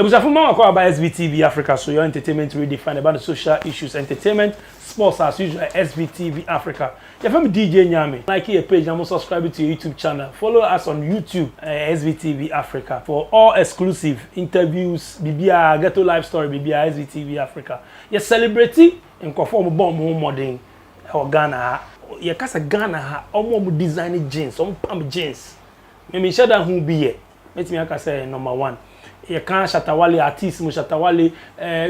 Ebusafuma wako about SVTV Africa, so your entertainment redefined about the social issues, entertainment, sports as usual, SVTV Africa. You're from DJ Nyame. Like your page, I'm subscribe to your YouTube channel. Follow us on YouTube, SVTV Africa, for all exclusive interviews, BBA, Ghetto Life Story, BBA, SVTV Africa. You're celebrity and conform bomb home modern or Ghana. You're casa Ghana, almost designing jeans, pump jeans. Maybe shut down who be here. Let me say number one. You can't Shatawale artist, Shatawale,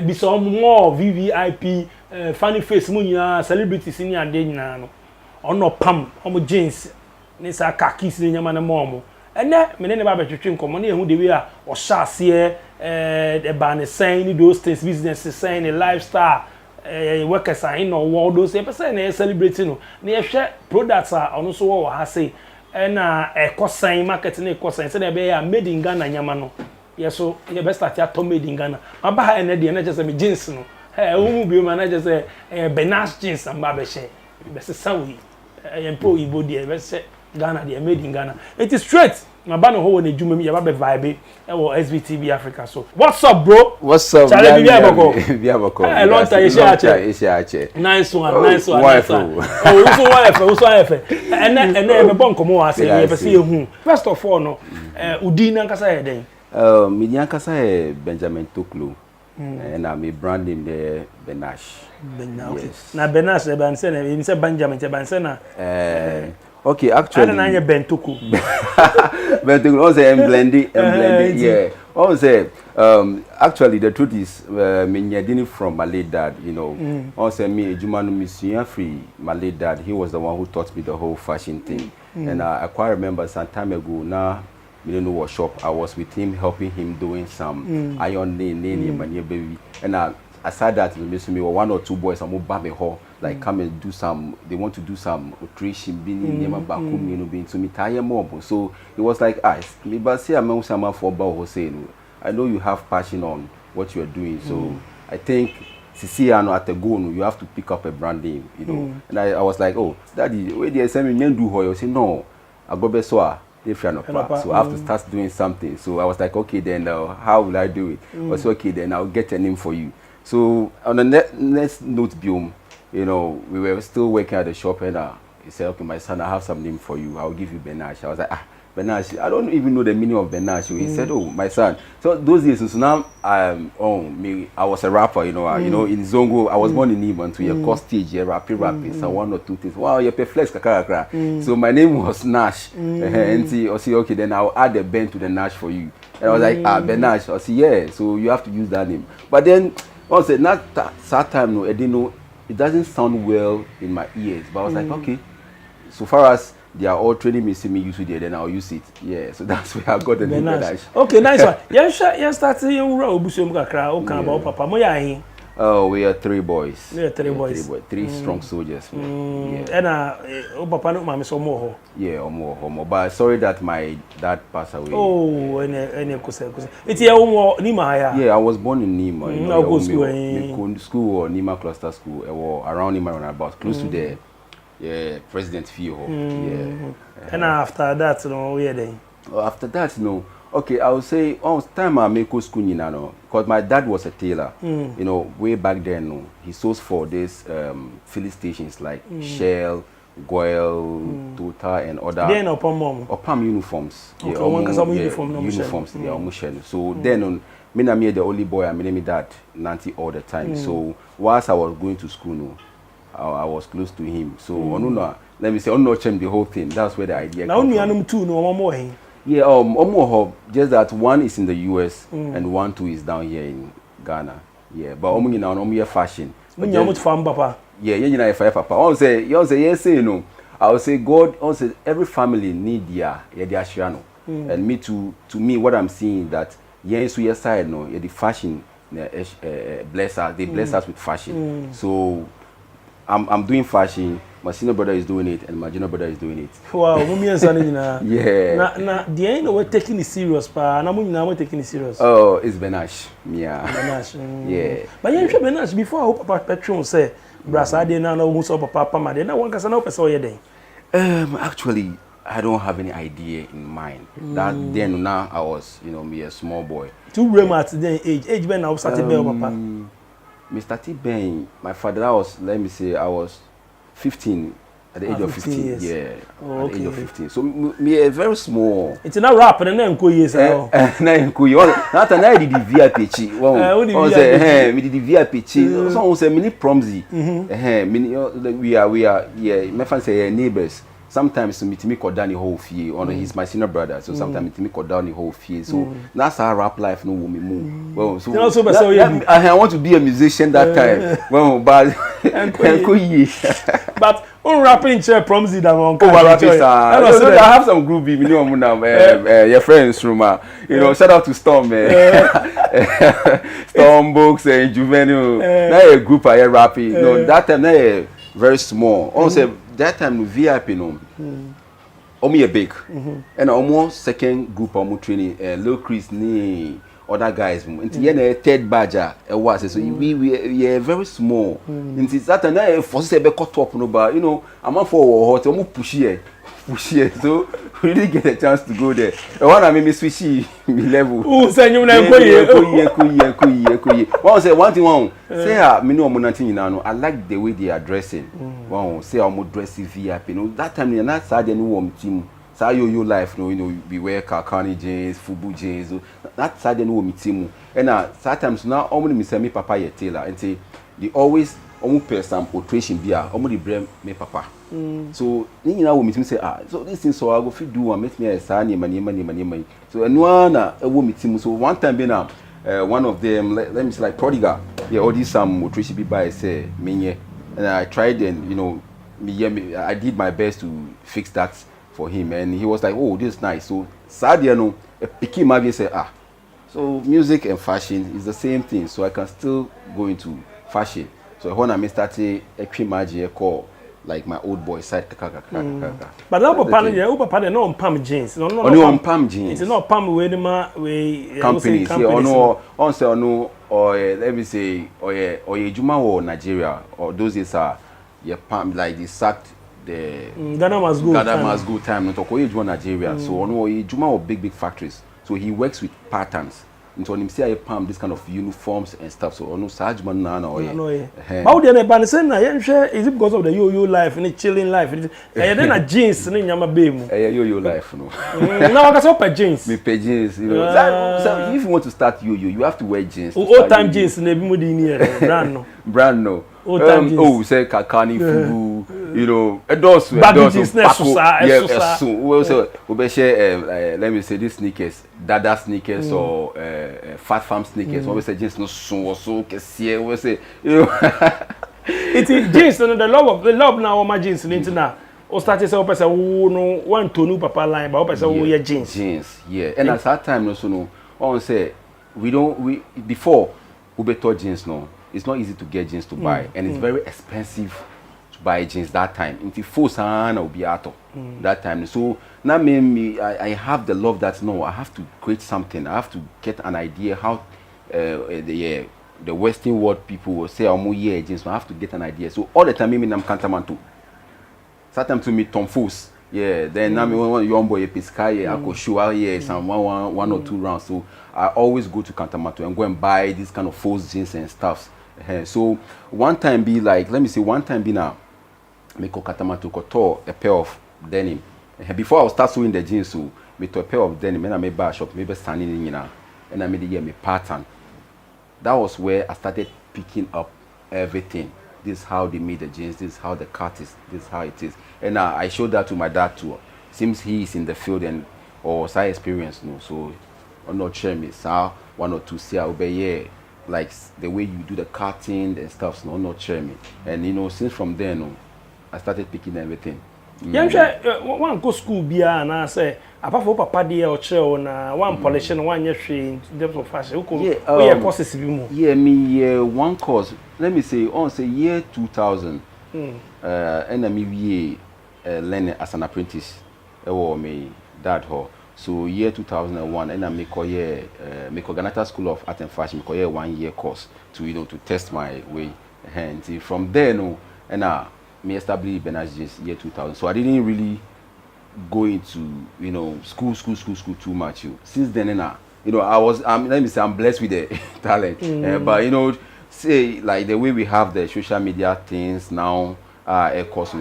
be some more VVIP, funny face, munya, celebrities in your day now. Or no pam, jeans, Nisa kakis in your man momo. And then, me never better drink money who they were, or shots here, the banner saying those things, businesses saying a lifestyle, workers are in or all those, percent celebrating. Near share products are also what I say. And a cost sign marketing, a cost sign, so they are made in Ghana, Yamano. Yes, so you best start your made in Ghana. My buy and the just a jeans, no. Hey, who be manager say Benash jeans and Babeshe. Best Sawi. I am pro Ibo dear, best Ghana, they are made in Ghana. It is straight. My banner hole in the Jummi, you have a vibe, or SVTV Africa. So, what's up, bro? What's up? Charlie, a long time, nice one, nice one. Also, and then, Bon Como, I say, never see you. First of all, no, Udina Kasa then. Midian Kasa Benjamin Tuklu, and I'm a brand name there, Benash. Yes. Now, Benash, Benson, in Benjamin Bansena. Okay, actually, I don't Bentuku. Bentuku, also, blending, yeah. Also, actually, the truth is, me didn't from my late dad, you know. Also, me, Jumanu Monsieur Free, my late dad, he was the one who taught me the whole fashion thing. And I quite remember some time ago, now, we don't know what shop, I was with him, helping him doing some iron baby. And aside that, me one or two boys, I'm about me hall. Like come and do some, they want to do some nutrition, being in Bakum, you know, being to me tire mob. So it was like, me but say I'm some for Hossein. I know you have passion on what you are doing. So I think Siciano at the goal, you have to pick up a brand name, you know. And I was like, oh, daddy, where they send me men do hoy? I say, no, I go beswa. So I have to start doing something. So I was like, okay, then how will I do it? I was okay, then I'll get a name for you. So on the next note, Biom. You know, we were still working at the shop and he said, okay, my son, I have some name for you. I'll give you Benash. I was like, Benash, I don't even know the meaning of Benash. So he said, oh, my son. So those days, so now, I was a rapper, you know, in Zongo, I was born in Iman to your cost stage, rapping, so one or two things. Wow, you're flex, kakakra. So my name was Nash. And I say, okay, then I'll add the Ben to the Nash for you. And I was like, Benash. I said, yeah, so you have to use that name. But then, I said, not that time, no, I didn't know. It doesn't sound well in my ears, but I was like, okay, so far as they are all training me, see me use it, then I'll use it. Yeah, so that's where I got the name Benash. Okay, nice one. Yeah, started you about Papa. Oh, we are three boys. Yeah, three boys. Three strong soldiers. Yeah. And Papa no mama so more. Yeah, more. But sorry that my dad passed away. Oh, any it's your Nima. Yeah, I was born in Nima. You know, school or Nima Cluster School, or around Nima about close to the President Fio. Yeah. And after that, no, where then? After that, no. Okay, I would say, time I make school, you know, because my dad was a tailor, you know, way back then, no, he sourced for these filling stations like Shell, Goyle, Total, and other. Then upon uniforms. Okay, uniforms, they are almost. So then, me and me the only boy, I mean, dad, Nanti all the time. So whilst I was going to school, no, I was close to him. So, let me say, the whole thing. That's where the idea came from. Now, two, no more. Yeah, just that one is in the US and one too is down here in Ghana. Yeah, but you fashion. Papa. Yeah, you know papa. I say yes, you know. I would say God also every family need their shiano. And me to me what I'm seeing that yes we side no, the fashion bless us, they bless us with fashion. So I'm doing fashion. My senior brother is doing it, and my junior brother is doing it. Wow, yeah. Now, the end we're taking it serious, pa. Now we're taking it serious. Oh, it's Benash. Yeah. Benash. Yeah. But yeah, Benash. Before I hope Papa Petron say, "Brasa, I didn't know who's up Papa, man. Then I want to know person here then." Actually, I don't have any idea in mind. That then now I was, me a small boy. Two room at the age when I was starting papa. Mr. T Ben, my father, I was, let me say, I was 15 at the age of 15 years. Yeah, at the age of 15. So me a very small. It's not rap and then years now. Not an idea the VIP. Well, me the VIP. So say mini promsy. We are my friends say neighbors. Sometimes meet me call down the whole fee. He's my senior brother, so sometimes meet me call down the whole fee. So that's how rap life no woman move. Well, so I want to be a musician that time. Well, but but on rapping chair promise that one. I have some groovy, your friends from shout out to Storm, Storm Books and Juvenile. Now a group I rapping. No, that time they very small. Also that time VIP a big and almost second group training Lil Chris ni other guys into third badger was so we are very small into that and for say be cut up no but I'm for hot push here so we really get a chance to go there one I me switch me level say you na one say one thing say me no nothing I like the way they are dressing one say I'm dressing VIP that time you not sad any team say yo life we wear Kalkani jeans fubu jeans that sad any team and sometimes now me say me papa ye tailor and say they always pay some alteration bia the brand me papa so you know me say so this thing so I go fit do and make me a sign money so and one me team so one time be now one of them let me say like Prodigal all these some alteration be by say me and I tried and I did my best to fix that for him and he was like oh this is nice so sad a picky maybe say so music and fashion is the same thing so I can still go into fashion. So when I started a cream magic call like my old boy side but now papa no pam jeans no on pam jeans it's not pam we companies on say or let me say or Juma or Nigeria or those days are pam like they sacked the Ghana must go time not or Nigeria so on Juma or big factories so he works with patterns. Into him say I palm this kind of uniforms and stuff so no Saj man na or how dey ban say na is it because of the yo life and chilling life then a jeans ni nyama be mu yo life no now I can jeans me pay jeans so if you want to start you have to wear jeans old time jeans na be mu di ni brand no old time jeans say Kalkani fubu those well so we share let me say these sneakers Dada sneakers or Fat Farm sneakers we say jeans no so kesiye we say it is jeans the love now my jeans na o start say o person no want to papa line but o person we jeans yeah and at that time no so no on say we before we better jeans no it's not easy to get jeans to buy and it's very expensive to buy jeans that time into full sana will be out that time so now I have the love that no I have to create something I have to get an idea how the Western world people will say jeans so I have to get an idea so all the time I'm Kantamanto sometimes to meet Tom Foos then now me young boy Piscay I go show some one or two rounds so I always go to Kantamanto and go and buy this kind of false jeans and stuff. So one time be like let me say one time be now me go Kantamanto go tore a pair of denim before I start sewing the jeans so me to a pair of denim and I made bar shop maybe standing in and I made me pattern. That was where I started picking up everything. This is how they made the jeans, this is how the cut is, this is how it is. And I showed that to my dad too. Seems he is in the field and or side experience no so I'm not sure me so one or two see I'll be like the way you do the cutting and stuff so I'm not sure me and since from there no I started picking everything. One go school bia na say apart from papa dey or chair na one polishing one year in depth of fashion courses bi mu me one course let me say on say year 2000 and me learning as an apprentice me dad ho so year 2001 and I make Ghana School of Art and Fashion me 1 year course to to test my way and from there no and me established Benaz year 2000 so I didn't really go into, school too much. Since then, I was, let me say, I'm blessed with the talent. But, say, like the way we have the social media things now,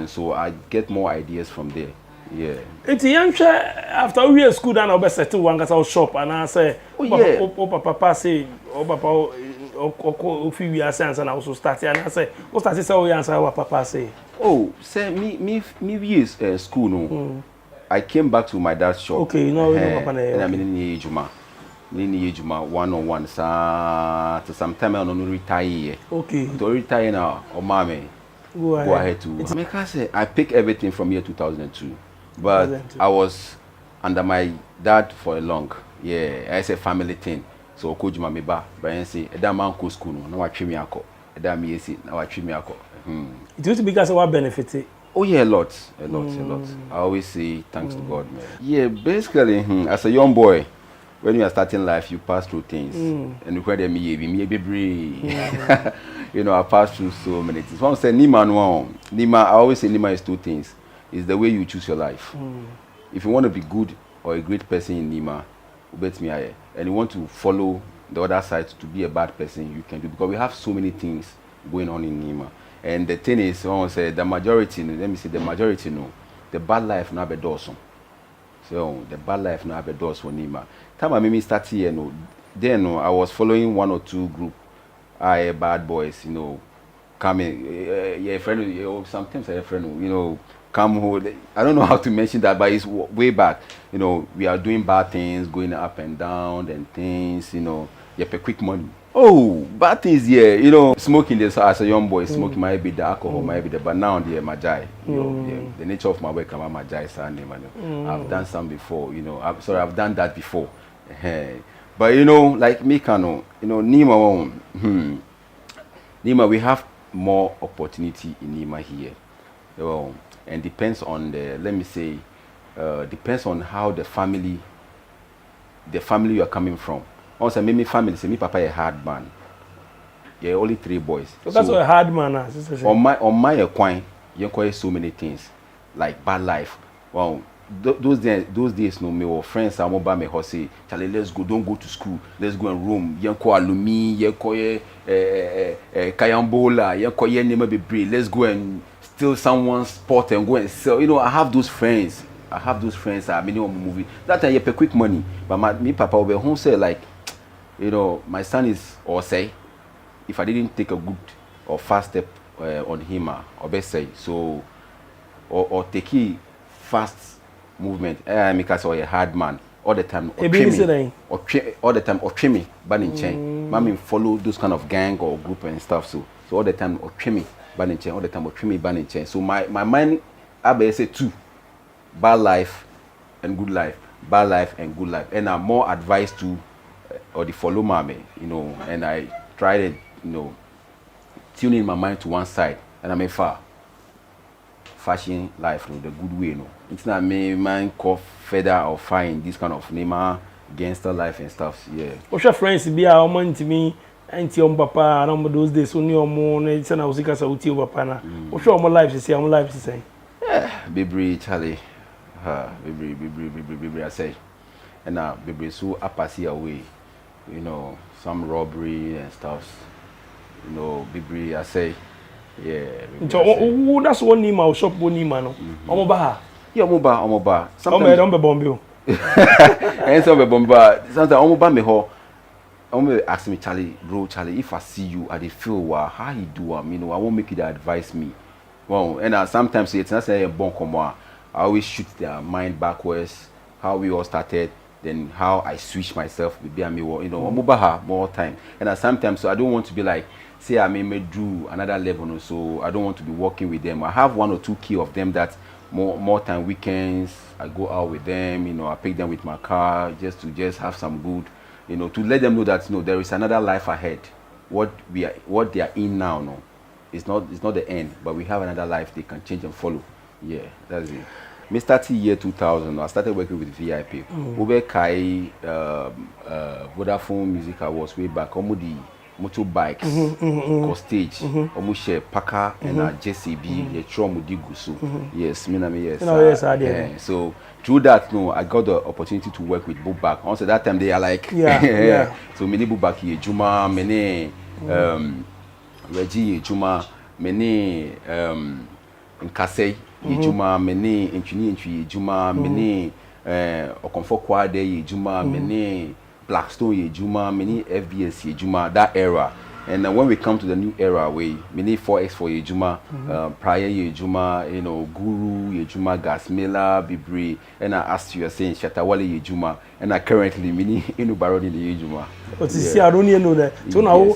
so I get more ideas from there. Yeah. It's young after we are school and I settle one got our shop and I say, papa say, papa, a few years and I also started and I say, what started so answer what papa say? Oh, say me years school no. I came back to my dad's shop. Okay, papa and I'm in Ejuma. In Ejuma 101 to sometime I don't retire. Okay. To retire now, or mommy. Go ahead to. Make I say I pick everything from year 2002. But I was under my dad for a long. Yeah, I say family thing. So coach me ba, but I say that man go school no. Now I treat me ako. That me say now I treat me ako. It used to be because of what benefit. Oh yeah, a lot. I always say thanks to God, man. Yeah, basically, as a young boy, when you are starting life, you pass through things, and you heard me be I passed through so many things. One say Nima. I always say Nima is two things. It's the way you choose your life. If you want to be good or a great person in Nima, bet me and you want to follow the other side to be a bad person, you can do, because we have so many things going on in Nima. And the thing is, someone said the majority, no, the bad life not be dorsum. So the bad life not be doors for Nima. Time I made me start here, then I was following one or two group, bad boys, coming, friend, sometimes a friend, come home. I don't know how to mention that, but it's way back. We are doing bad things, going up and down and things, you pay quick money. Oh, bad things, yeah. Smoking this as a young boy, smoking might be the alcohol, might be the, but now the Majai. The nature of my work, I'm a Majai, I've done some before, I've done that before. But like me, Nima, Nima, we have more opportunity in Nima here. And depends on depends on how the family you are coming from. Also, me family, say me papa a hard man. Yeah, only 3 boys. So that's a hard man. On my equine, you can so many things like bad life. Wow, those days, no, me or friends, I'm about me who say, Charlie, let's go, don't go to school, let's go and room. You call alumi, you call kayambola, you call your name be brave. Let's go and steal someone's pot and go and sell. I have those friends. I mean, movie. That time you pay quick money, but me papa will be home say like, my son is or say, if I didn't take a good or fast step on him, or best say so, or take a fast movement. Because I'm a hard man all the time. All the time or trim me, banning chain. Mommy follow those kind of gang or group and stuff. So all the time or trim me, banning chain. All the time or trim me, banning chain. So my mind, I say 2. Bad life and good life. Bad life and good life. And I'm more advised to or the follow mommy, and I tried it, tuning my mind to one side, and I'm a fashion life, the good way, It's not me mind call feather or fine this kind of Nima gangster life and stuff. Yeah. What's your friends be a woman to me? Auntie papa, I remember those days only on more. It's an ausika sauti papa na. What's your life to say? I'm life to say. Yeah, baby Charlie, baby I say, and now baby so apathy away. Some robbery and stuff. Baby I say, yeah. So that's one Nima or shop one Nima no. Omoba. Yeah, omoba. Sometimes don't be bomb. And some be bomb. Sometimes omoba me ho. Omo ask me Charlie, if I see you, I feel how you do. I won't make you to advise me. Well, and sometimes it's not say a bon comma. I always shoot their mind backwards. How we all started. Then how I switch myself with me, more time. And sometimes so I don't want to be like, say I may do another level or so. I don't want to be working with them. I have 1 or 2 key of them that more time weekends. I go out with them. I pick them with my car just to have some good, to let them know that there is another life ahead. What they are in now, it's not the end, but we have another life they can change and follow. Yeah, that's it. Me started year 2000. I started working with VIP. Ube Kai Vodafone Music Awards way back. motorbikes, or stage, almost share Packer and a JCB, a Trom Digusu. Yes, yes. Yes, I did. So through that, no, I got the opportunity to work with Bubak. Also, that time they are like, yeah. So many Bubak here, Juma, many Reggie, Juma, many Nkase, Juma, many Inchini, Juma, many Okonfo Kwade, Juma, many Blackstone, Juma, many FBS, Juma, that era. And when we come to the new era, we many 4X for Yejuma, prior Yejuma, you know, Guru, Yejuma, Gasmela, Bibri, and I asked you, saying Shatawale Yejuma, and I currently many Barodi the Yejuma. But you see, I don't know that. So now,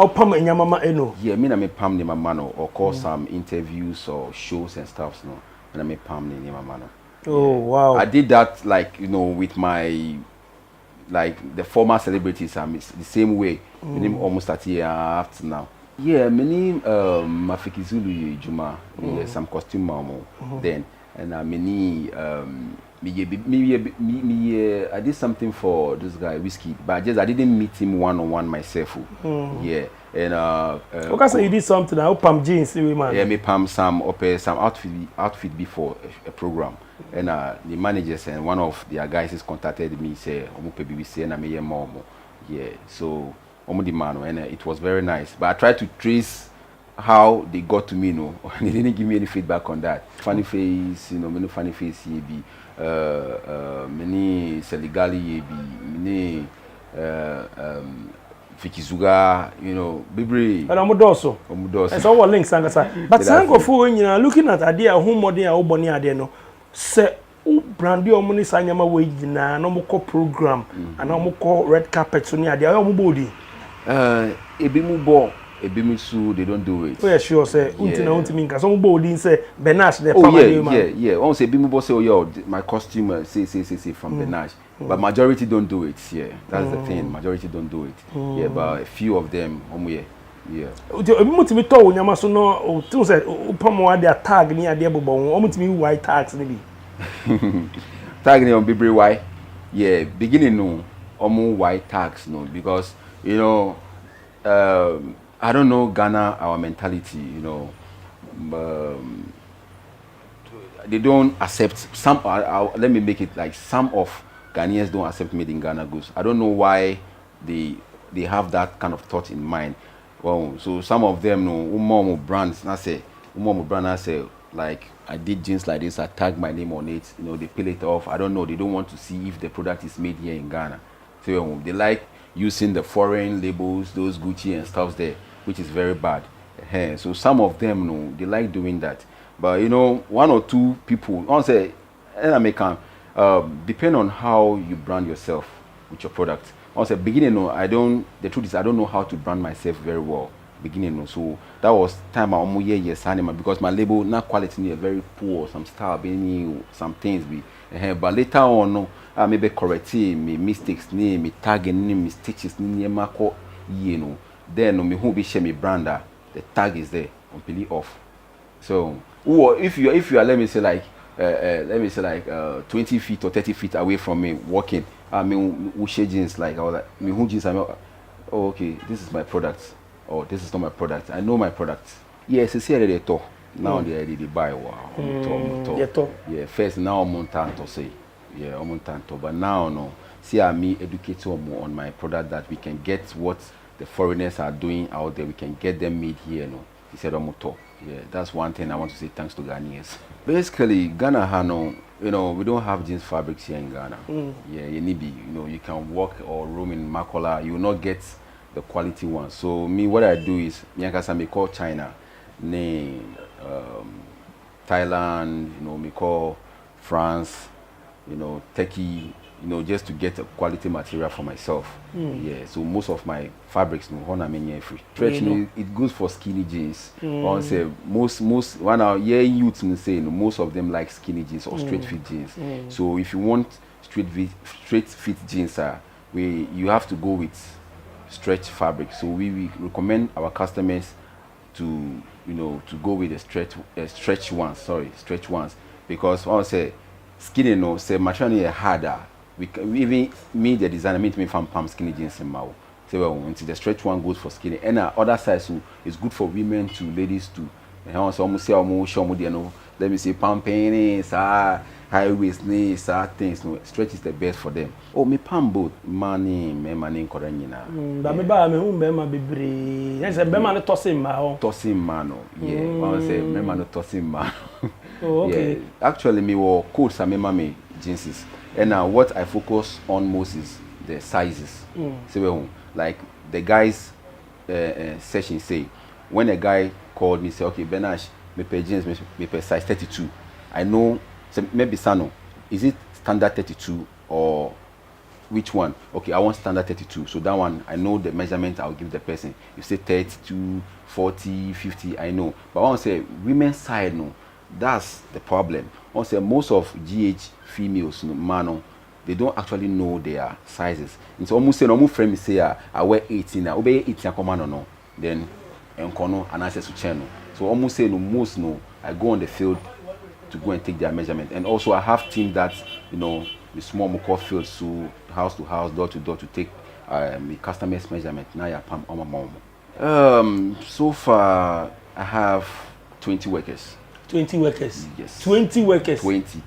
Pam and Yamama Eno. Yeah, me, I may Pam ni Mamano, or call some interviews or shows and stuff, no, and I may Pam ni Mamano. Oh, wow. I did that, like, you know, with my. Like the former celebrities, the same way. Almost 30 years after now. Yeah, many Mafiki Zulu Juma, some costume mamo then, and many I did something for this guy Whiskey, but I didn't meet him one-on-one myself. Yeah, and okay, so you did something. I hope Pam jeans, man. Yeah, me Pam some outfit before a program. And the managers and one of their guys has contacted me, say, BBC and I'm mom. Yeah, so the man, and it was very nice. But I tried to trace how they got to me, no, and they didn't give me any feedback on that. Funny face, you know, many funny face, be many Seligali, many Fikizuga, you know, Bibri. And Omudoso. And so what links, but Sango for looking at idea who more than Oboni Adeno. Se brandi omuni sanyama we na no mo program and no mo red carpet so ni ade ayo body ebimu bo ebimu su they don't do it. Oh yeah, sure say untina untimi nka so mo body say Benash the yeah one say ebimu bo say oh yo my costume say from Benash, but majority don't do it. Yeah, that's the thing, majority don't do it. Yeah, but a few of them yeah. Mutimi to nyama so no tu say upamo ade tag ni ade bobo mutimi white tags ni bi. Tag ni on Bibri why? Yeah, beginning no white tags no, because you know I don't know Ghana, our mentality, you know, they don't accept some let me make it like some of Ghanaians don't accept made in Ghana goods. I don't know why they have that kind of thought in mind. Well, so some of them know brands. I say, like I did jeans like this. I tag my name on it. You know, they peel it off. I don't know. They don't want to see if the product is made here in Ghana. So they like using the foreign labels, those Gucci and stuff there, which is very bad. So some of them, they like doing that. But you know, one or two people, I say, American, depend on how you brand yourself with your product. Also, beginning, the truth is, I don't know how to brand myself very well. Beginning, so that was time I'm yes animal because my label not quality very poor, some style being some things be. But later on, I maybe correcting me mistakes, me tagging, me stitches, me mark, you know. Then me who be share me brander, the tag is there, completely off. So, if you are let me say like 20 feet or 30 feet away from me walking. I mean, we share jeans like I was like, me who jeans? I mean, oh, okay, this is my product. Oh, this is not my product. I know my product. Yes, it's here they talk. Now they buy. Wow, yeah. First now I'm on to say, yeah, I'm on to. But now no, see, me educate more on my product that we can get what the foreigners are doing out there. We can get them made here. No, he said I'm to. Yeah, that's one thing I want to say. Thanks to Ghanaians. Basically, Ghana Hano. You know, we don't have jeans fabrics here in Ghana. Yeah, you need be, you know, you can walk or roam in Makola, you will not get the quality one. So me, what I do is, me call China, Thailand, you know, me call France, you know, Turkey, you know, just to get a quality material for myself. Yeah, so most of my fabrics, free. Stretch, it goes for skinny jeans. Say most one our youths say most of them like skinny jeans or straight fit jeans. So if you want straight fit jeans, you have to go with stretch fabric. So we recommend our customers to go with the stretch ones because I say skinny say material harder. We even me the designer me from Palm skinny jeans in Mao. So until the stretch one goes for skinny, and other size is good for women to ladies too. And also almost say almost show me no. Let me say pumping, high waist knees, things. No, stretch is the best for them. Oh, me pump both money, me money koranyina. But me ba me hu be ma bebre. Yes, be ma no tossing ma ho. Tossing man, yeah. One say me man no tossing man. Oh, okay. Yeah. Actually, me wore coats and me mommy jeans. And now what I focus on most is the sizes. So like the guys session say, when a guy called me say, okay, Benash, me pay jeans, me pay size 32. I know, so maybe Sano, is it standard 32 or which one? Okay, I want standard 32. So that one, I know the measurement I'll give the person. You say 32, 40, 50, I know. But I want to say, women's side, no, that's the problem. I want to say, most of GH females, no, man, they don't actually know their sizes. It's almost say, no, friend me say, I wear 18, I obey 18, come on, no. Then, and access to channel. So almost say, no, most, no, I go on the field to go and take their measurement. And also I have team that, you know, the small moko fields to house, door to door to take the customer's measurement. Now you're pam on my mom. So far I have 20 workers. 20 workers. Yes. 20 workers. 20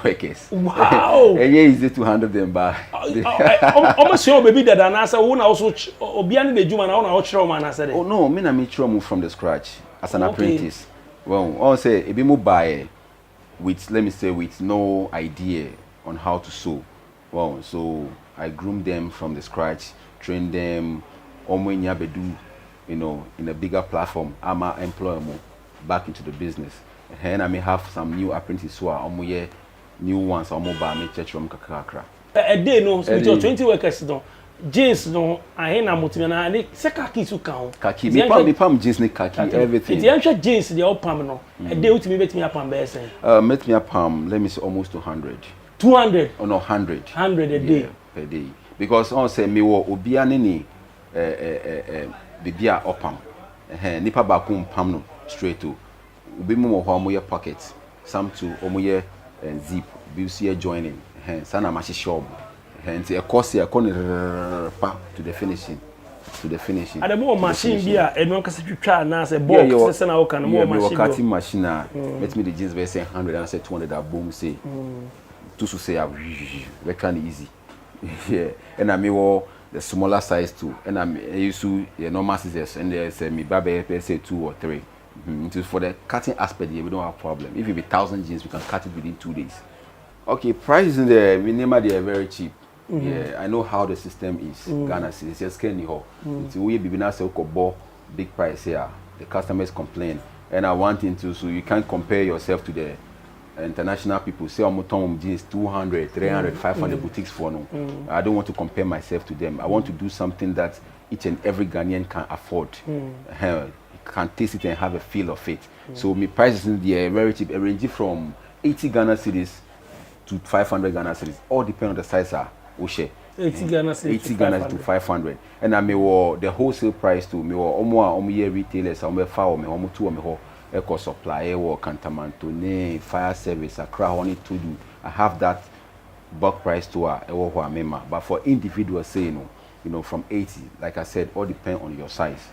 workers. Wow. And yeah, easy to handle them by. Almost sure baby that an answer who also obiani the Juma now chiro man answer. Oh no, me na me chiro from the scratch as an apprentice. Well, I say a bit more buy with, let me say, with no idea on how to sew. Well, so I groom them from the scratch, train them, bedu, you know, in a bigger platform. I'm a employer back into the business. And I may have some new apprentices who are new ones, me church from kakakra. A day no, so 20 workers no. Jeans no, I na mutimena ani se kaki su kan. Kaki, me pam jeans ni kaki, everything. The actual jeans they all pam no. A day ultimate bet me up pam be say. Met me up pam, let me say almost 200. 200. Oh no, 100. 100 a day. Per day. Because on say me wo obi ani bibia opam. Nipa ba ko pam no straight to. Obi mo ho amoye pocket. Some to omoye zip, bi see joining. Sana ma shop. Hence a course here to the finishing. At the more machine beer, and one can try now say box, and I can more cutting machine. Let me the jeans be say 100 and say 200 that boom say. To say very kind of easy. Yeah. And I mean the smaller size too. And I used to normal scissors and they say me baby say 2 or 3. For the cutting aspect we don't have problem. If it be 1,000 jeans, we can cut it within 2 days. Okay, prices in the minimum they are very cheap. Yeah, I know how the system is. Ghana is just can't ho. It's we be now say big price here. The customers complain, and I want into so you can't compare yourself to the international people. Say I'm tom jeans 200, 300, 500 boutiques for no. I don't want to compare myself to them. I want to do something that each and every Ghanaian can afford. Can taste it and have a feel of it. So my prices in the very cheap, ranging from 80 Ghana cedis to 500 Ghana cedis. All depend on the size. 80 Ghana to 500. And I may the wholesale price to me or year retailers or me foul me or two me eco supply or cantamanto fire service Accra honey to do. I have that bulk price to but for individuals say you know from 80, like I said, all depend on your size.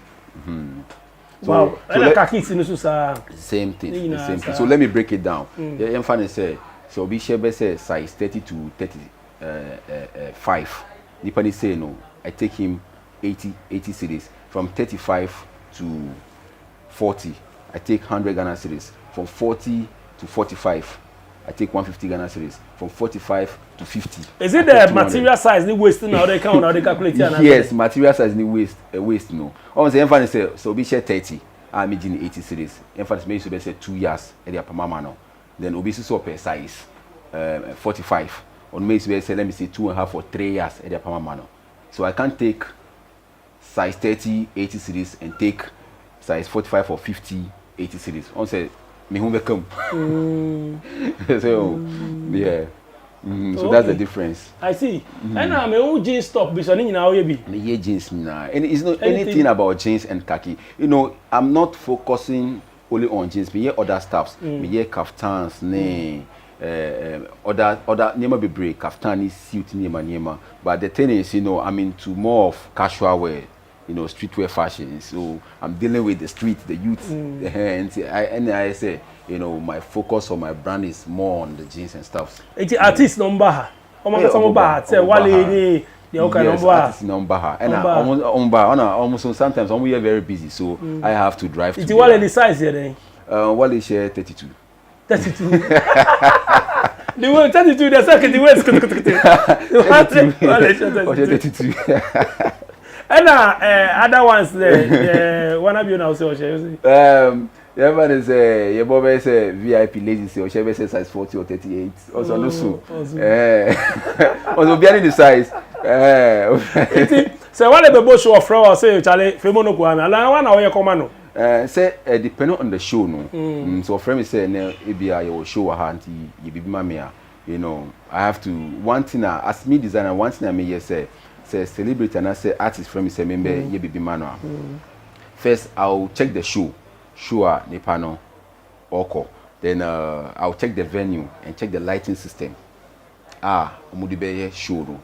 So, same thing. So let me break it down. The infant say so be say size 30 to 35. Depending say no, I take him 80 cedis. From 35 to 40, I take 100 Ghana cedis. From 40 to 45, I take 150 Ghana cedis. From 45 to 50. Is it the material size the waste now they count now they calculate? Yes, material size the waste no. I say infant say so be share 30. I'm making 80 cedis. Infant may say 2 years at the mama no. Then obviously so per size 45. On me say let me say 2.5 or 3 years at the mama. So I can't take size 30 80 cedis and take size 45 or 50 80 cedis. On say me who come. So yeah. So that's the difference. I see. And I'm a jeans top because you know you be. Me jeans now. And it's not anything about jeans and khaki. You know, I'm not focusing only on jeans. Me other stuffs. Me kaftans, other nema be break kaftani suit nema, but the thing is, I'm into more of casual wear, streetwear fashion. So I'm dealing with the street, the youth, and I say, my focus on my brand is more on the jeans and stuff. It's artist number. Say Wale ni artist number. And almost sometimes I'm very busy, so I have to drive. It's Wale the size here then. Wale share 32. 32. The one 32, the second the West. 32. And other ones there, one of you now say. Everybody say your boy say VIP ladies say or she say size 40 or 38. Also no so. Also behind the size. So what the boss show offer say Charlie Femono Kwana. La one na come no. Say depending on the show no. So friend me say na e be your show ha anti you be mama ya. I have to one thing as me designer one thing I me say celebrity and I say artist friend me say member ye be manual. First I'll check the show. Sure, Nepano, Oko. Then I'll check the venue and check the lighting system. Mudibeye show.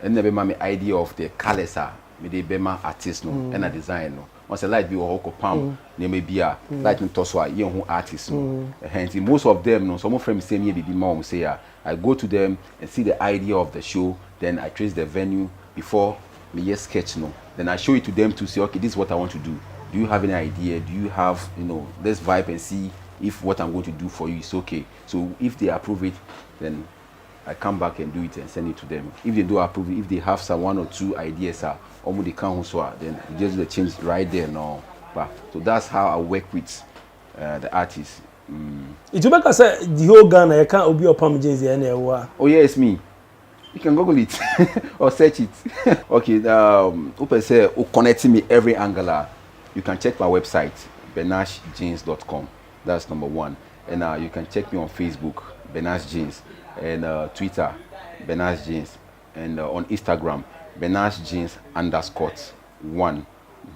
And never my idea of the colors me the bema artist no and a design no. Once a light be Oko Pam, ne may be a lighting toswa young artist no. Hence most of them no some of them say me be mom say I go to them and see the idea of the show, then I trace the venue before me yes sketch no. Then I show it to them to say okay, this is what I want to do. Do you have any idea? Do you have, let's vibe and see if what I'm going to do for you is okay. So if they approve it, then I come back and do it and send it to them. If they do approve it, if they have some one or two ideas, almost they can't then just the change right there now. So that's how I work with the artists. It make us say the whole Ghana you can't be upon jeans anywhere. Oh yeah, it's me. You can Google it or search it. Okay, open say connect me every angle. You can check my website, benashjeans.com. That's number one. And you can check me on Facebook, Benash Jeans, and Twitter, Benash Jeans, and on Instagram, Benash Jeans _1.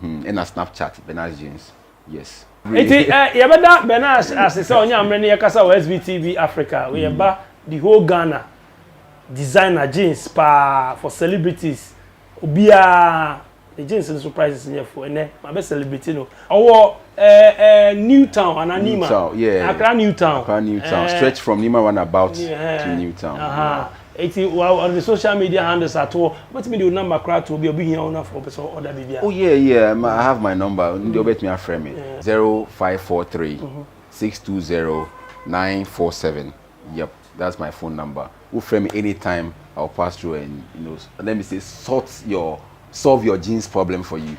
And a Snapchat, Benash Jeans. Yes. You better Benash as I say on your many yakasa SBTV Africa. We have the whole Ghana designer jeans for celebrities. Obia. The jeans and surprises here for my best celebrity no. Our Newtown and Anima. Yeah. Accra Newtown. Stretch from Nima Runabout to Newtown. Well, on the social media handles at all. What me the number crowd to be here on for person order baby. Oh yeah. I have my number. You bet me a frame it. 0543 620 947. Yep, that's my phone number. Who frame me anytime I'll pass through and let me say solve your jeans problem for you.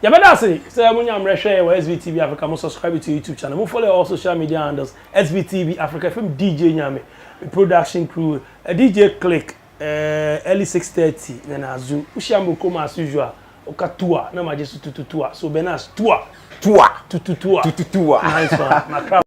Yeah, but that's it. So when I'm share SBTV Africa, I'm subscribe to YouTube channel. We follow all social media handles SBTV Africa. From DJ Nyame, production crew, DJ Click, early 6:30. Then Azu, Ushambu come as usual. Okatua, na majesu tututua. So Benas tua. Nice one.